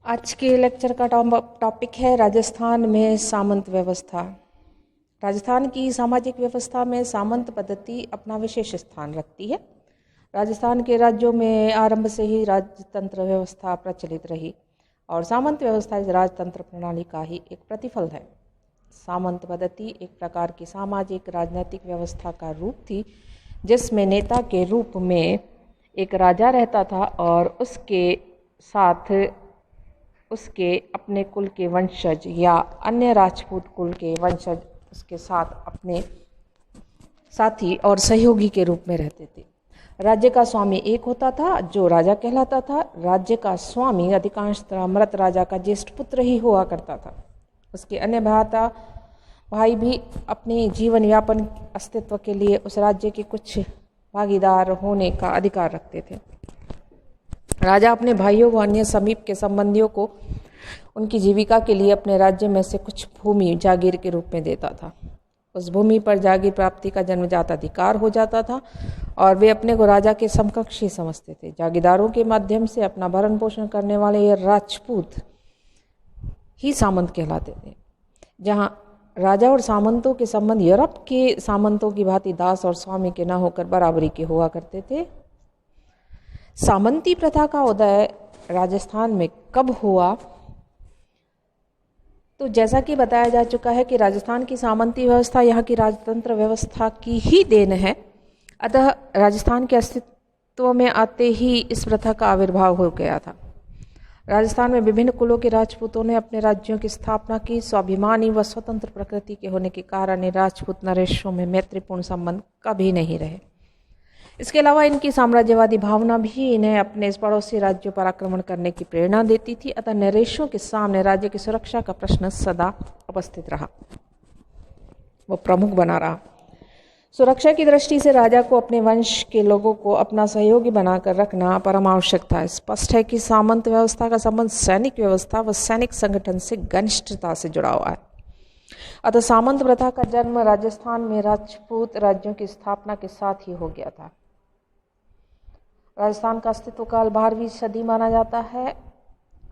आज के लेक्चर का टॉपिक है राजस्थान में सामंत व्यवस्था। राजस्थान की सामाजिक व्यवस्था में सामंत पद्धति अपना विशेष स्थान रखती है। राजस्थान के राज्यों में आरंभ से ही राजतंत्र व्यवस्था प्रचलित रही और सामंत व्यवस्था इस राजतंत्र प्रणाली का ही एक प्रतिफल है। सामंत पद्धति एक प्रकार की सामाजिक राजनीतिक व्यवस्था का रूप थी, जिसमें नेता के रूप में एक राजा रहता था और उसके साथ उसके अपने कुल के वंशज या अन्य राजपूत कुल के वंशज उसके साथ अपने साथी और सहयोगी के रूप में रहते थे। राज्य का स्वामी एक होता था जो राजा कहलाता था। राज्य का स्वामी अधिकांशतः मृत राजा का ज्येष्ठ पुत्र ही हुआ करता था। उसके अन्य भाई भी अपने जीवन यापन अस्तित्व के लिए उस राज्य के कुछ भागीदार होने का अधिकार रखते थे। राजा अपने भाइयों व अन्य समीप के संबंधियों को उनकी जीविका के लिए अपने राज्य में से कुछ भूमि जागीर के रूप में देता था। उस भूमि पर जागीर प्राप्ति का जन्मजात अधिकार हो जाता था और वे अपने को राजा के समकक्ष ही समझते थे। जागीरदारों के माध्यम से अपना भरण पोषण करने वाले ये राजपूत ही सामंत कहलाते थे। जहाँ राजा और सामंतों के संबंध यूरोप के सामंतों की भांति दास और स्वामी के न होकर बराबरी के हुआ करते थे। सामंती प्रथा का उदय राजस्थान में कब हुआ? तो जैसा कि बताया जा चुका है कि राजस्थान की सामंती व्यवस्था यहाँ की राजतंत्र व्यवस्था की ही देन है। अतः राजस्थान के अस्तित्व में आते ही इस प्रथा का आविर्भाव हो गया था। राजस्थान में विभिन्न कुलों के राजपूतों ने अपने राज्यों की स्थापना की। स्वाभिमानी व स्वतंत्र प्रकृति के होने के कारण राजपूत नरेशों में मैत्रीपूर्ण संबंध कभी नहीं रहे। इसके अलावा इनकी साम्राज्यवादी भावना भी इन्हें अपने पड़ोसी राज्यों पर आक्रमण करने की प्रेरणा देती थी। अतः नरेशों के सामने राज्य की सुरक्षा का प्रश्न सदा उपस्थित रहा, वो प्रमुख बना रहा। सुरक्षा की दृष्टि से राजा को अपने वंश के लोगों को अपना सहयोगी बनाकर रखना परम आवश्यक था। स्पष्ट है कि सामंत व्यवस्था का संबंध सैनिक व्यवस्था व सैनिक संगठन से घनिष्ठता से जुड़ा हुआ है। अतः सामंत प्रथा का जन्म राजस्थान में राजपूत राज्यों की स्थापना के साथ ही हो गया था। राजस्थान का अस्तित्व काल 12वीं सदी माना जाता है।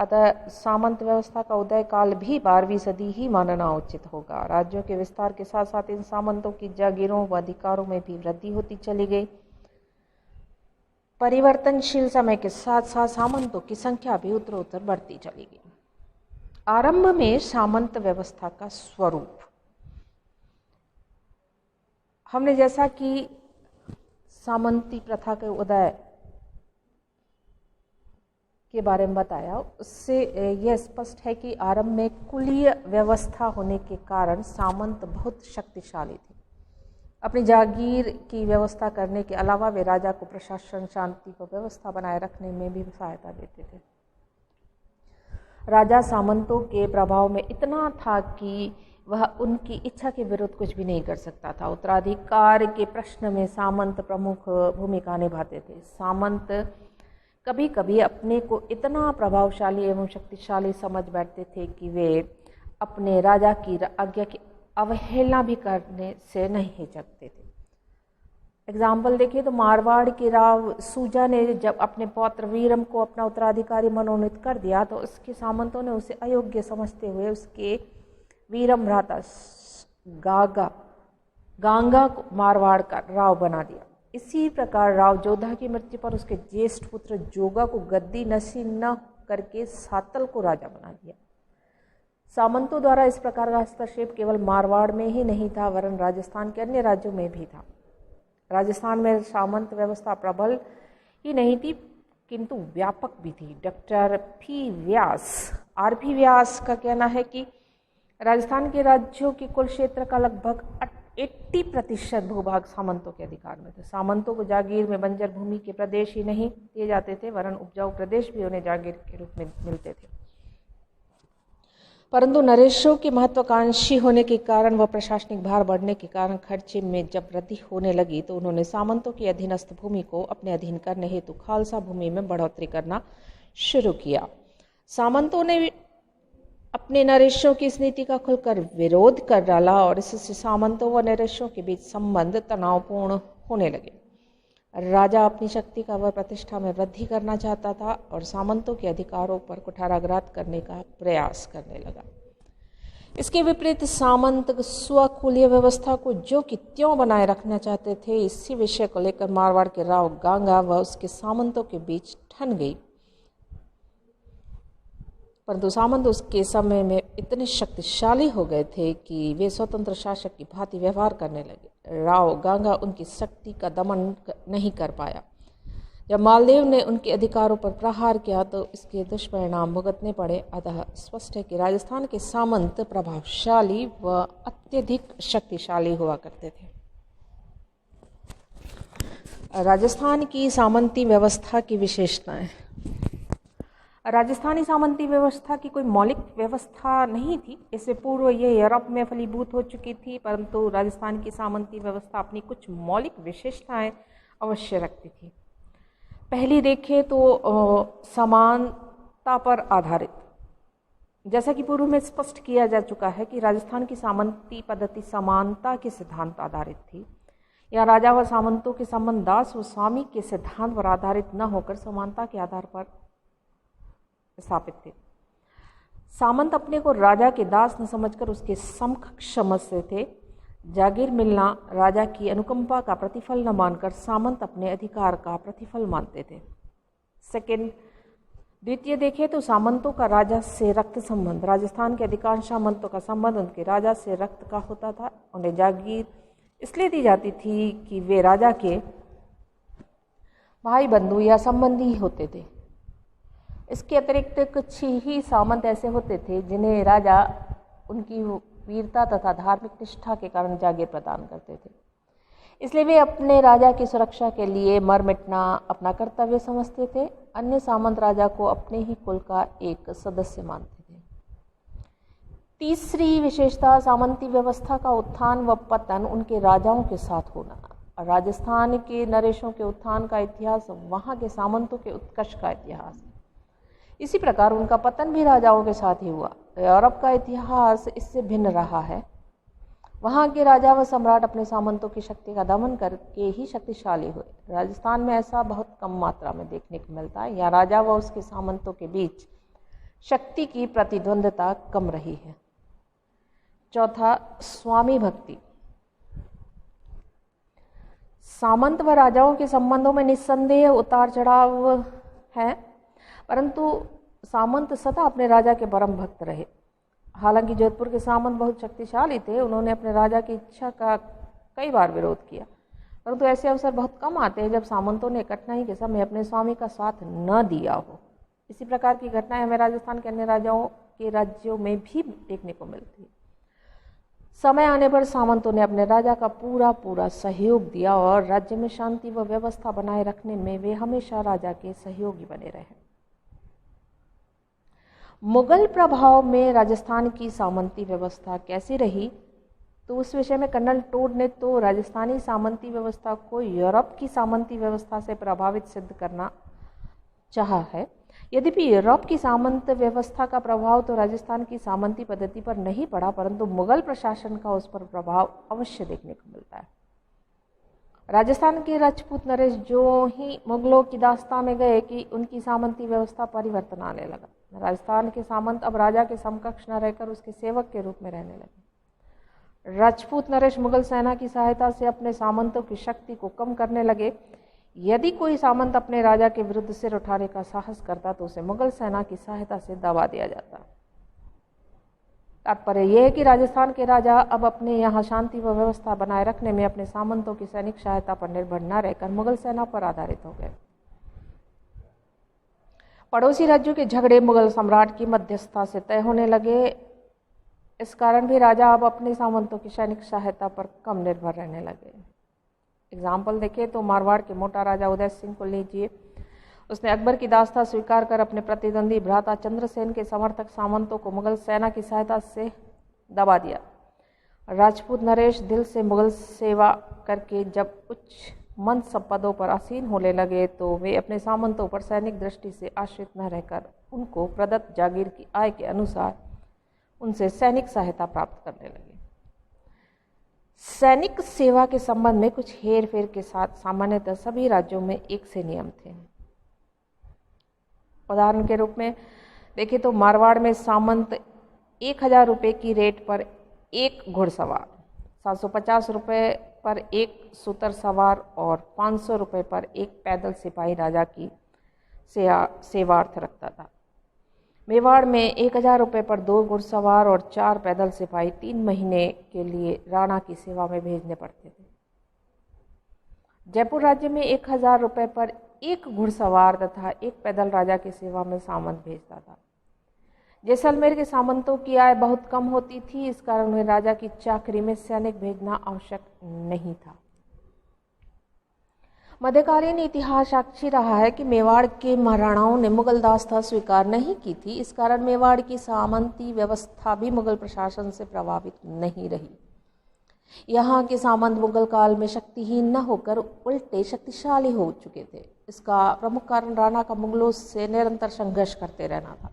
अतः सामंत व्यवस्था का उदय काल भी 12वीं सदी ही मानना उचित होगा। राज्यों के विस्तार के साथ साथ इन सामंतों की जागीरों व अधिकारों में भी वृद्धि होती चली गई। परिवर्तनशील समय के साथ साथ सामंतों की संख्या भी उत्तरोत्तर बढ़ती चली गई। आरंभ में सामंत व्यवस्था का स्वरूप हमने जैसा कि सामंती प्रथा के उदय के बारे में बताया, उससे यह स्पष्ट है कि आरंभ में कुलीय व्यवस्था होने के कारण सामंत बहुत शक्तिशाली थे। अपनी जागीर की व्यवस्था करने के अलावा वे राजा को प्रशासन, शांति व व्यवस्था बनाए रखने में भी सहायता देते थे। राजा सामंतों के प्रभाव में इतना था कि वह उनकी इच्छा के विरुद्ध कुछ भी नहीं कर सकता था। उत्तराधिकार के प्रश्न में सामंत प्रमुख भूमिका निभाते थे। सामंत कभी कभी अपने को इतना प्रभावशाली एवं शक्तिशाली समझ बैठते थे कि वे अपने राजा की आज्ञा की अवहेलना भी करने से नहीं हिचकते थे। एग्जाम्पल देखिए तो मारवाड़ के राव सूजा ने जब अपने पौत्र वीरम को अपना उत्तराधिकारी मनोनीत कर दिया तो उसके सामंतों ने उसे अयोग्य समझते हुए उसके वीरम भ्राता गांगा को मारवाड़ का राव बना दिया। इसी प्रकार राव जोधा की मृत्यु पर उसके ज्येष्ठ पुत्र जोगा को गद्दी नसीब न करके सातल को राजा बना दिया। सामंतों द्वारा इस प्रकार का हस्तक्षेप केवल मारवाड़ में ही नहीं था वरन राजस्थान के अन्य राज्यों में भी था। राजस्थान में सामंत व्यवस्था प्रबल ही नहीं थी किंतु व्यापक भी थी। Doctor RP. व्यास का कहना है कि राजस्थान के राज्यों के कुल क्षेत्र का लगभग 80% भूभाग सामंतों के अधिकार में थे। सामंतों को जागीर में बंजर भूमि के प्रदेश ही नहीं दिए जाते थे वरन उपजाऊ प्रदेश भी उन्हें जागीर के रूप में मिलते थे। परंतु नरेशों के महत्वाकांक्षी होने के कारण व प्रशासनिक भार बढ़ने के कारण खर्चे में जब वृद्धि होने लगी तो उन्होंने सामंतों की अधीनस्थ भूमि को अपने अधीन करने हेतु खालसा भूमि में बढ़ोतरी करना शुरू किया। सामंतों ने अपने नरेशों की इस नीति का खुलकर विरोध कर डाला और इससे सामंतों व नरेशों के बीच संबंध तनावपूर्ण होने लगे। राजा अपनी शक्ति का व प्रतिष्ठा में वृद्धि करना चाहता था और सामंतों के अधिकारों पर कुठाराघात करने का प्रयास करने लगा। इसके विपरीत सामंत स्वकुलीय व्यवस्था को जो कि त्यों बनाए रखना चाहते थे, इसी विषय को लेकर मारवाड़ के राव गांगा व उसके सामंतों के बीच ठन गई। परंतु सामंत उसके समय में इतने शक्तिशाली हो गए थे कि वे स्वतंत्र शासक की भांति व्यवहार करने लगे। राव गांगा उनकी शक्ति का दमन नहीं कर पाया। जब मालदेव ने उनके अधिकारों पर प्रहार किया तो इसके दुष्परिणाम भुगतने पड़े। अतः स्पष्ट है कि राजस्थान के सामंत प्रभावशाली व अत्यधिक शक्तिशाली हुआ करते थे। राजस्थान की सामंती व्यवस्था की विशेषताएं। राजस्थानी सामंती व्यवस्था की कोई मौलिक व्यवस्था नहीं थी। इससे पूर्व ये यूरोप में फलीभूत हो चुकी थी, परंतु राजस्थान की सामंती व्यवस्था अपनी कुछ मौलिक विशेषताएं अवश्य रखती थी। पहली देखें तो समानता पर आधारित। जैसा कि पूर्व में स्पष्ट किया जा चुका है कि राजस्थान की सामंती पद्धति समानता के सिद्धांत आधारित थी। या राजा व सामंतों के संबंध दास व स्वामी के सिद्धांत पर आधारित न होकर समानता के आधार पर स्थापित थे। सामंत अपने को राजा के दास न समझकर उसके समकक्ष समझते थे। जागीर मिलना राजा की अनुकंपा का प्रतिफल न मानकर सामंत अपने अधिकार का प्रतिफल मानते थे। द्वितीय देखें तो सामंतों का राजा से रक्त संबंध। राजस्थान के अधिकांश सामंतों का संबंध उनके राजा से रक्त का होता था। उन्हें जागीर इसलिए दी जाती थी कि वे राजा के भाई बंधु या संबंधी होते थे। इसके अतिरिक्त कुछ ही सामंत ऐसे होते थे जिन्हें राजा उनकी वीरता तथा धार्मिक निष्ठा के कारण जागीर प्रदान करते थे। इसलिए वे अपने राजा की सुरक्षा के लिए मर मिटना अपना कर्तव्य समझते थे। अन्य सामंत राजा को अपने ही कुल का एक सदस्य मानते थे। तीसरी विशेषता सामंती व्यवस्था का उत्थान व पतन उनके राजाओं के साथ होना। राजस्थान के नरेशों के उत्थान का इतिहास वहाँ के सामंतों के उत्कर्ष का इतिहास है। इसी प्रकार उनका पतन भी राजाओं के साथ ही हुआ। यूरोप का इतिहास इससे भिन्न रहा है। वहाँ के राजा व सम्राट अपने सामंतों की शक्ति का दमन करके ही शक्तिशाली हुए। राजस्थान में ऐसा बहुत कम मात्रा में देखने को मिलता है। यहाँ राजा व उसके सामंतों के बीच शक्ति की प्रतिद्वंद्विता कम रही है। चौथा, स्वामी भक्ति। सामंत व राजाओं के संबंधों में निस्संदेह उतार चढ़ाव है, परंतु सामंत सदा अपने राजा के परम भक्त रहे। हालांकि जोधपुर के सामंत बहुत शक्तिशाली थे, उन्होंने अपने राजा की इच्छा का कई बार विरोध किया, परंतु ऐसे अवसर बहुत कम आते हैं जब सामंतों ने कठिनाई के समय अपने स्वामी का साथ न दिया हो। इसी प्रकार की घटनाएं हमें राजस्थान के अन्य राजाओं के राज्यों में भी देखने को मिलती है। समय आने पर सामंतों ने अपने राजा का पूरा सहयोग दिया और राज्य में शांति व व्यवस्था बनाए रखने में वे हमेशा राजा के सहयोगी बने रहे। मुगल प्रभाव में राजस्थान की सामंती व्यवस्था कैसी रही, तो उस विषय में कर्नल टोड ने तो राजस्थानी सामंती व्यवस्था को यूरोप की सामंती व्यवस्था से प्रभावित सिद्ध करना चाहा है। यद्यपि यूरोप की सामंत व्यवस्था का प्रभाव तो राजस्थान की सामंती पद्धति पर नहीं पड़ा, परंतु मुगल प्रशासन का उस पर प्रभाव अवश्य देखने को मिलता है। राजस्थान के राजपूत नरेश जो ही मुगलों की दास्तां में गए कि उनकी सामंती व्यवस्था परिवर्तन आने लगा। राजस्थान के सामंत अब राजा के समकक्ष न रहकर उसके सेवक के रूप में रहने लगे। राजपूत नरेश मुगल सेना की सहायता से अपने सामंतों की शक्ति को कम करने लगे। यदि कोई सामंत अपने राजा के विरुद्ध सिर उठाने का साहस करता तो उसे मुगल सेना की सहायता से दबा दिया जाता। तात्पर्य यह है कि राजस्थान के राजा अब अपने यहाँ शांति व व्यवस्था बनाए रखने में अपने सामंतों की सैनिक सहायता पर निर्भर न रहकर मुगल सेना पर आधारित हो गए। पड़ोसी राज्यों के झगड़े मुगल सम्राट की मध्यस्थता से तय होने लगे। इस कारण भी राजा अब अपने सामंतों की सैनिक सहायता पर कम निर्भर रहने लगे। एग्जाम्पल देखें तो मारवाड़ के मोटा राजा उदय सिंह को लीजिए। उसने अकबर की दास्ता स्वीकार कर अपने प्रतिद्वंदी भ्राता चंद्रसेन के समर्थक सामंतों को मुगल सेना की सहायता से दबा दिया। राजपूत नरेश दिल से मुगल सेवा करके जब उच्च मनसब पदों पर आसीन होने लगे तो वे अपने सामंतों पर सैनिक दृष्टि से आश्रित न रहकर उनको प्रदत्त जागीर की आय के अनुसार उनसे सैनिक सहायता प्राप्त करने लगे। सैनिक सेवा के संबंध में कुछ हेर फेर के साथ सामान्यतः सभी राज्यों में एक से नियम थे। उदाहरण के रूप में देखें तो मारवाड़ में सामंत 1000 रुपये की रेट पर एक घुड़सवार, 750 रुपये पर एक सुतर सवार और 500 रुपये पर एक पैदल सिपाही राजा की सेवार्थ रखता था। मेवाड़ में 1000 रुपये पर 2 घुड़सवार और 4 पैदल सिपाही 3 महीने के लिए राणा की सेवा में भेजने पड़ते थे। जयपुर राज्य में 1000 रुपये पर एक घुड़सवार तथा एक पैदल राजा की सेवा में सामंत भेजता था। जैसलमेर के सामंतों की आय बहुत कम होती थी, इस कारण उन्हें राजा की चाकरी में सैनिक भेजना आवश्यक नहीं था। मध्यकालीन इतिहास साक्षी रहा है कि मेवाड़ के महाराणाओं ने मुगल दासता स्वीकार नहीं की थी, इस कारण मेवाड़ की सामंती व्यवस्था भी मुगल प्रशासन से प्रभावित नहीं रही। यहाँ के सामंत मुगल काल में शक्तिहीन न होकर उल्टे शक्तिशाली हो चुके थे। इसका प्रमुख कारण राणा का मुगलों से निरंतर संघर्ष करते रहना था।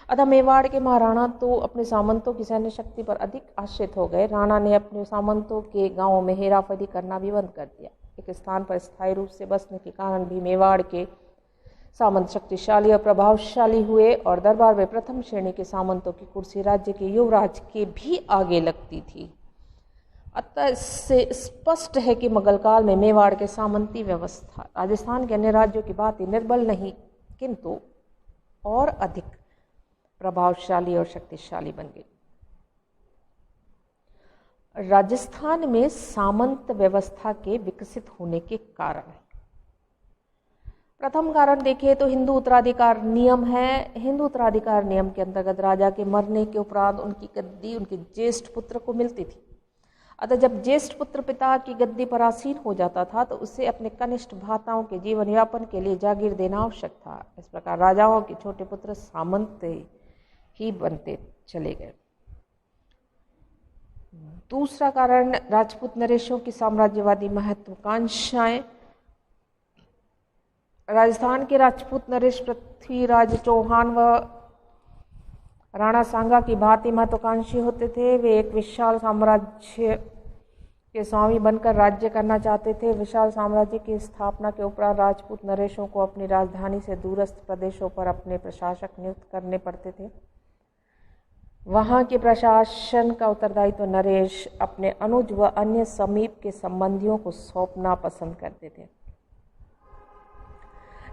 अतः मेवाड़ के महाराणा तो अपने सामंतों की सैन्य शक्ति पर अधिक आश्रित हो गए। राणा ने अपने सामंतों के गांवों में हेराफेरी करना भी बंद कर दिया। एक स्थान पर स्थायी रूप से बसने के कारण भी मेवाड़ के सामंत शक्तिशाली और प्रभावशाली हुए और दरबार में प्रथम श्रेणी के सामंतों की कुर्सी राज्य के युवराज के भी आगे लगती थी। अतः इससे स्पष्ट है कि मुगल काल में मेवाड़ के सामंती व्यवस्था राजस्थान के अन्य राज्यों की भांति निर्बल नहीं किंतु और अधिक प्रभावशाली और शक्तिशाली बन गई। राजस्थान में सामंत व्यवस्था के विकसित होने के कारण, प्रथम कारण देखें तो हिंदू उत्तराधिकार नियम है। हिंदू उत्तराधिकार नियम के अंतर्गत राजा के मरने के उपरांत उनकी गद्दी उनके ज्येष्ठ पुत्र को मिलती थी। अतः जब ज्येष्ठ पुत्र पिता की गद्दी पर आसीन हो जाता था तो उसे अपने कनिष्ठ भ्राताओं के जीवन यापन के लिए जागीर देना आवश्यक था। इस प्रकार राजाओं के छोटे पुत्र सामंत ही बनते चले गए। दूसरा कारण राजपूत नरेशों की साम्राज्यवादी महत्वाकांक्षाएं। राजस्थान के राजपूत नरेश पृथ्वीराज चौहान व राणा सांगा की भांति महत्वाकांक्षी होते थे। वे एक विशाल साम्राज्य के स्वामी बनकर राज्य करना चाहते थे। विशाल साम्राज्य की स्थापना के उपरांत राजपूत नरेशों को अपनी राजधानी से दूरस्थ प्रदेशों पर अपने प्रशासक नियुक्त करने पड़ते थे। वहां के प्रशासन का उत्तरदायित्व नरेश अपने अनुज व अन्य समीप के संबंधियों को सौंपना पसंद करते थे।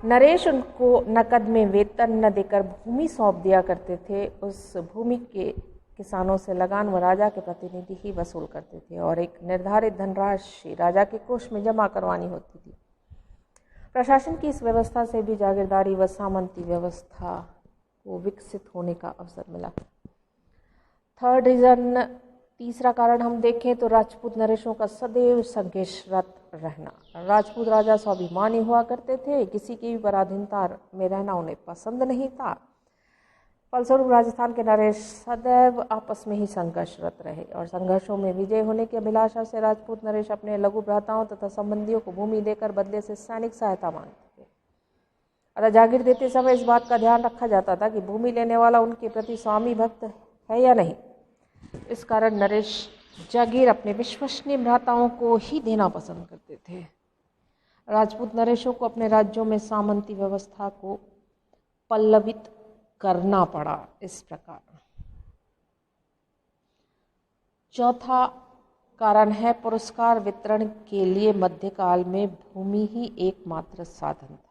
नरेश उनको नकद में वेतन न देकर भूमि सौंप दिया करते थे। उस भूमि के किसानों से लगान व राजा के प्रतिनिधि ही वसूल करते थे और एक निर्धारित धनराशि राजा के कोष में जमा करवानी होती थी। प्रशासन की इस व्यवस्था से भी जागीरदारी व सामंती व्यवस्था को विकसित होने का अवसर मिला। थर्ड रीजन, तीसरा कारण हम देखें तो राजपूत नरेशों का सदैव संघर्षरत रहना। राजपूत राजा स्वाभिमानी हुआ करते थे, किसी की भी पराधीनता में रहना उन्हें पसंद नहीं था। फलस्वरूप राजस्थान के नरेश सदैव आपस में ही संघर्षरत रहे और संघर्षों में विजय होने की अभिलाषा से राजपूत नरेश अपने लघु भ्राताओं तथा संबंधियों को भूमि देकर बदले से सैनिक सहायता मांगते थे। अतः जागीर देते समय इस बात का ध्यान रखा जाता था कि भूमि लेने वाला उनके प्रति स्वामी भक्त है या नहीं। इस कारण नरेश जागीर अपने विश्वसनीय भ्राताओं को ही देना पसंद करते थे। राजपूत नरेशों को अपने राज्यों में सामंती व्यवस्था को पल्लवित करना पड़ा। इस प्रकार चौथा कारण है पुरस्कार वितरण के लिए मध्यकाल में भूमि ही एकमात्र साधन था।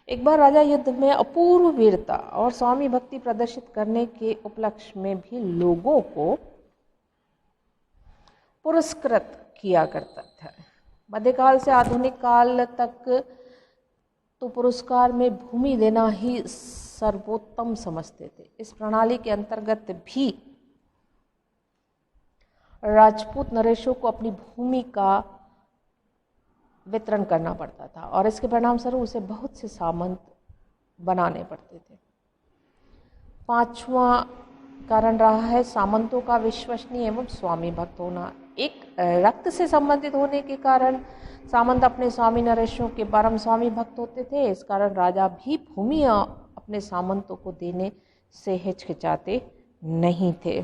एक बार राजा युद्ध में अपूर्व वीरता और स्वामी भक्ति प्रदर्शित करने के उपलक्ष्य में भी लोगों को पुरस्कृत किया करता था। मध्यकाल से आधुनिक काल तक तो पुरस्कार में भूमि देना ही सर्वोत्तम समझते थे। इस प्रणाली के अंतर्गत भी राजपूत नरेशों को अपनी भूमि का वितरण करना पड़ता था और इसके परिणाम स्वरूप उसे बहुत से सामंत बनाने पड़ते थे। पांचवा कारण रहा है सामंतों का विश्वसनीय एवं स्वामी भक्त होना। एक रक्त से संबंधित होने के कारण सामंत अपने स्वामी नरेशों के परम स्वामी भक्त होते थे। इस कारण राजा भी भूमि अपने सामंतों को देने से हिचकिचाते नहीं थे।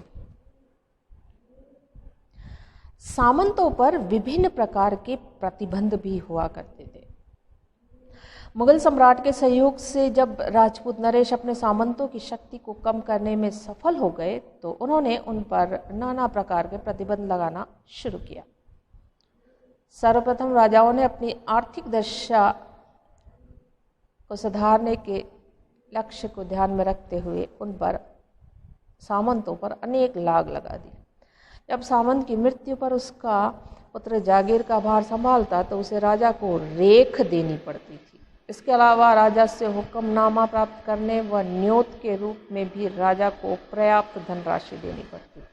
सामंतों पर विभिन्न प्रकार के प्रतिबंध भी हुआ करते थे। मुगल सम्राट के सहयोग से जब राजपूत नरेश अपने सामंतों की शक्ति को कम करने में सफल हो गए तो उन्होंने उन पर नाना प्रकार के प्रतिबंध लगाना शुरू किया। सर्वप्रथम राजाओं ने अपनी आर्थिक दशा को सुधारने के लक्ष्य को ध्यान में रखते हुए उन पर सामंतों पर अनेक लाग लगा दी। जब सामंत की मृत्यु पर उसका पुत्र जागीर का भार संभालता तो उसे राजा को रेख देनी पड़ती थी। इसके अलावा राजा से हुक्मनामा प्राप्त करने व न्योत के रूप में भी राजा को पर्याप्त धनराशि देनी पड़ती थी।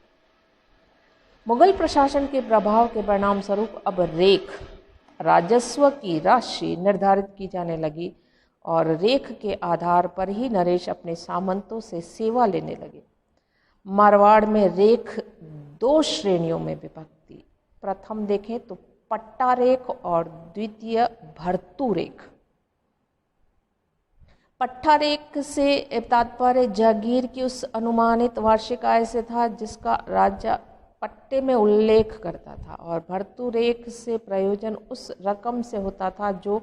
मुगल प्रशासन के प्रभाव के परिणाम स्वरूप अब रेख राजस्व की राशि निर्धारित की जाने लगी और रेख के आधार पर ही नरेश अपने सामंतों से सेवा लेने लगे। मारवाड़ में रेख 2 श्रेणियों में विभक्त थी। प्रथम देखें तो पट्टा रेख और द्वितीय भर्तु रेख। पट्टा रेख से तात्पर्य जागीर की उस अनुमानित वार्षिक आय से था जिसका राजा पट्टे में उल्लेख करता था, और भर्तु रेख से प्रयोजन उस रकम से होता था जो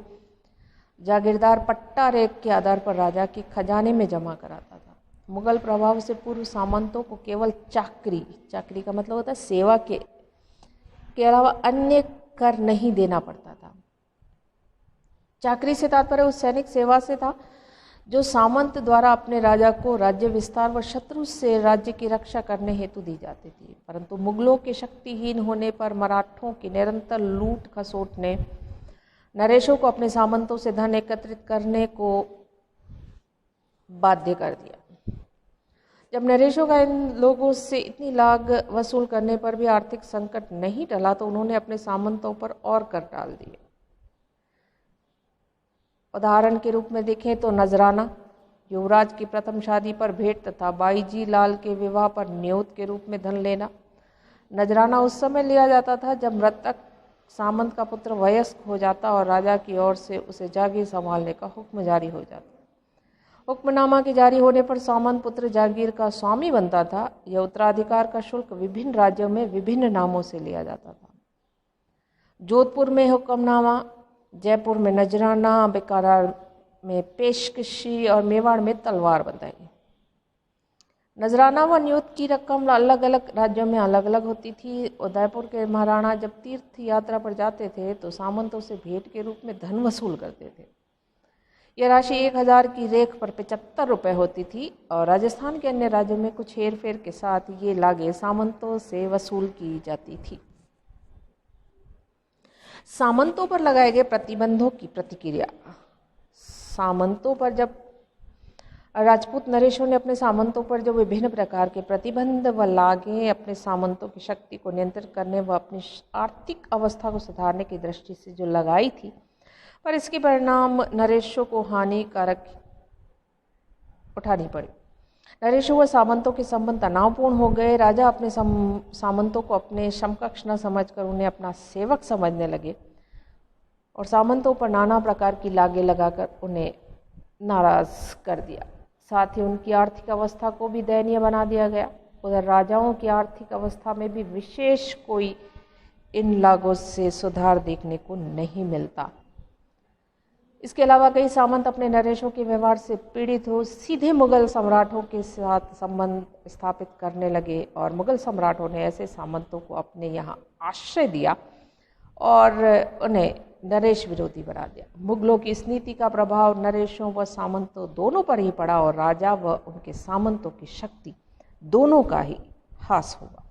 जागीरदार पट्टा रेख के आधार पर राजा के खजाने में जमा कराता था। मुगल प्रभाव से पूर्व सामंतों को केवल चाकरी का मतलब होता है सेवा के अलावा अन्य कर नहीं देना पड़ता था। चाकरी से तात्पर्य उस सैनिक सेवा से था जो सामंत द्वारा अपने राजा को राज्य विस्तार व शत्रु से राज्य की रक्षा करने हेतु दी जाती थी। परंतु मुगलों के शक्तिहीन होने पर मराठों की निरंतर लूट खसोट ने नरेशों को अपने सामंतों से धन एकत्रित करने को बाध्य कर दिया। जब नरेशों का इन लोगों से इतनी लाग वसूल करने पर भी आर्थिक संकट नहीं टला तो उन्होंने अपने सामंतों पर और कर डाल दिए। उदाहरण के रूप में देखें तो नजराना, युवराज की प्रथम शादी पर भेंट तथा बाईजी लाल के विवाह पर न्योत के रूप में धन लेना। नजराना उस समय लिया जाता था जब मृतक सामंत का पुत्र वयस्क हो जाता और राजा की ओर से उसे जागीर संभालने का हुक्म जारी हो जाता। हुक्मनामा के जारी होने पर सामंत पुत्र जागीर का स्वामी बनता था। यह उत्तराधिकार का शुल्क विभिन्न राज्यों में विभिन्न नामों से लिया जाता था। जोधपुर में हुक्मनामा, जयपुर में नजराना, बीकानेर में पेशकशी और मेवाड़ में तलवार बंधाई। नजराना व न्योत की रकम अलग अलग राज्यों में अलग अलग होती थी। उदयपुर के महाराणा जब तीर्थ यात्रा पर जाते थे तो सामंतों से भेंट के रूप में धन वसूल करते थे। यह राशि 1000 की रेख पर 75 रुपये होती थी और राजस्थान के अन्य राज्यों में कुछ हेरफेर के साथ ये लागें सामंतों से वसूल की जाती थी। सामंतों पर लगाए गए प्रतिबंधों की प्रतिक्रिया। सामंतों पर जब राजपूत नरेशों ने अपने सामंतों पर जो विभिन्न प्रकार के प्रतिबंध व लागें अपने सामंतों की शक्ति को नियंत्रित करने व अपनी आर्थिक अवस्था को सुधारने की दृष्टि से जो लगाई थी, पर इसके परिणाम नरेशों को हानिकारक उठानी पड़ी। नरेशों व सामंतों के संबंध तनावपूर्ण हो गए। राजा अपने सामंतों को अपने समकक्ष न समझकर उन्हें अपना सेवक समझने लगे और सामंतों पर नाना प्रकार की लागें लगाकर उन्हें नाराज कर दिया। साथ ही उनकी आर्थिक अवस्था को भी दयनीय बना दिया गया। उधर राजाओं की आर्थिक अवस्था में भी विशेष कोई इन लागों से सुधार देखने को नहीं मिलता। इसके अलावा कई सामंत अपने नरेशों के व्यवहार से पीड़ित हो सीधे मुगल सम्राटों के साथ संबंध स्थापित करने लगे और मुगल सम्राटों ने ऐसे सामंतों को अपने यहाँ आश्रय दिया और उन्हें नरेश विरोधी बना दिया। मुगलों की इस नीति का प्रभाव नरेशों व सामंतों दोनों पर ही पड़ा और राजा व उनके सामंतों की शक्ति दोनों का ही ह्रास हुआ।